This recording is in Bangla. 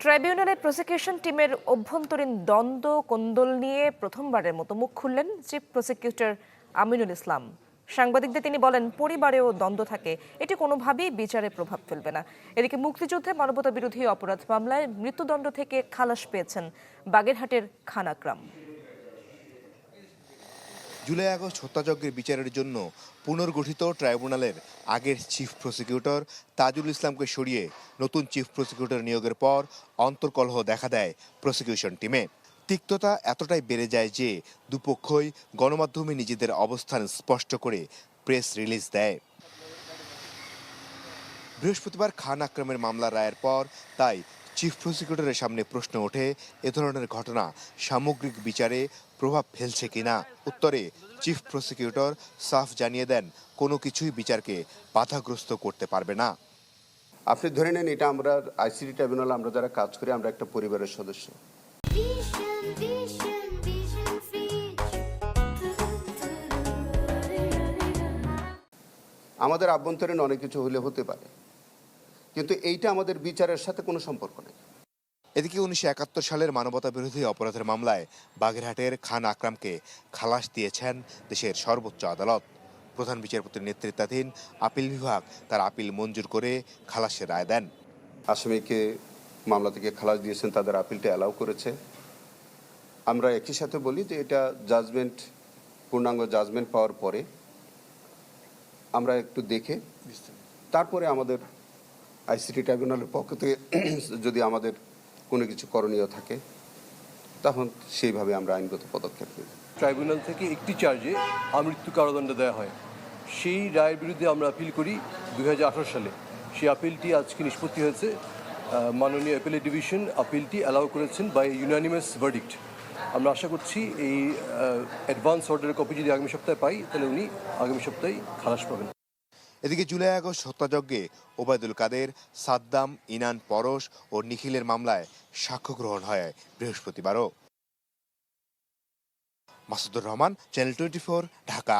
ট্রাইব্যুনালে প্রসিকিউশন টিমের অভ্যন্তরীণ দ্বন্দ্ব কোন্দল নিয়ে প্রথমবারের মতো মুখ খুললেন চিফ প্রসিকিউটর আমিনুল ইসলাম। সাংবাদিকদের তিনি বলেন, পরিবারেও দ্বন্দ্ব থাকে, এটি কোনোভাবেই বিচারে প্রভাব ফেলবে না। এদিকে মুক্তিযুদ্ধে মানবতা বিরোধী অপরাধ মামলায় মৃত্যুদণ্ড থেকে খালাস পেয়েছেন বাগেরহাটের খান আকরাম। জুলাই আগস্ট হত্যাযজ্ঞের বিচারের জন্য পুনর্গঠিত ট্রাইব্যুনালের আগের চিফ প্রসিকিউটর তাজুল ইসলামকে সরিয়ে নতুন চিফ প্রসিকিউটর নিয়োগের পর অন্তর্কলহ দেখা দেয় প্রসিকিউশন টিমে। তিক্ততা এতটাই বেড়ে যায় যে দুপক্ষই গণমাধ্যমে নিজেদের অবস্থান স্পষ্ট করে প্রেস রিলিজ দেয়। বৃহস্পতিবার খান আকরামের মামলার রায়ের পর তাই চিফ প্রসিকিউটরের সামনে প্রশ্ন ওঠে, এ ধরনের ঘটনা সামগ্রিক বিচারে প্রভাব ফেলছে কিনা। উত্তরে চিফ প্রসিকিউটর সাফ জানিয়ে দেন, কোনো কিছুই বিচারকে বাধাগ্রস্ত করতে পারবে না। আপনি ধরে নেন, এটা আমরা আইসিটি ট্রাইব্যুনাল আমরা যারা কাজ করি আমরা একটা পরিবারের সদস্য। আমাদের আভ্যন্তরীণ অনেক কিছু হলে হতে পারে, কিন্তু এইটা আমাদের বিচারের সাথে কোনো সম্পর্ক নেই। এদিকে 1971 সালের মানবতা বিরোধী অপরাধের মামলায় বাগেরহাটের খান আকরামকে খালাস দিয়েছেন দেশের সর্বোচ্চ আদালত। প্রধান বিচারপতির নেতৃত্বাধীন আপিল বিভাগ তার আপিল মঞ্জুর করে খালাসের রায় দেন। আসামিকে মামলা থেকে খালাস দিয়েছেন, তাদের আপিলটা অ্যালাউ করেছে। আমরা একই সাথে বলি যে এটা জাজমেন্ট, পূর্ণাঙ্গ জাজমেন্ট পাওয়ার পরে আমরা একটু দেখে তারপরে আমাদের আইসিটি ট্রাইব্যুনালের পক্ষ থেকে যদি আমাদের কোনো কিছু করণীয় থাকে তখন সেইভাবে আমরা আইনগত পদক্ষেপ নেব। ট্রাইব্যুনাল থেকে একটি চার্জে আমৃত্যু কারাদণ্ড দেওয়া হয়। সেই রায়ের বিরুদ্ধে আমরা আপিল করি 2018 সালে। সেই আপিলটি আজকে নিষ্পত্তি হয়েছে। মাননীয় অ্যাপিলেট ডিভিশন আপিলটি অ্যালাউ করেছেন বাই ইউনানিমাস ভার্ডিক্ট। আমরা আশা করছি এই অ্যাডভান্স অর্ডারের কপি যদি আগামী সপ্তাহে পাই তাহলে উনি আগামী সপ্তাহে খালাস পাবেন। এদিকে জুলাই আগস্ট হত্যাযজ্ঞে ওবায়দুল কাদের, সাদ্দাম, ইনান, পরশ ও নিখিলের মামলায় সাক্ষ্য গ্রহণ হয় বৃহস্পতিবারও। মাসুদুর রহমান, চ্যানেল 24, ঢাকা।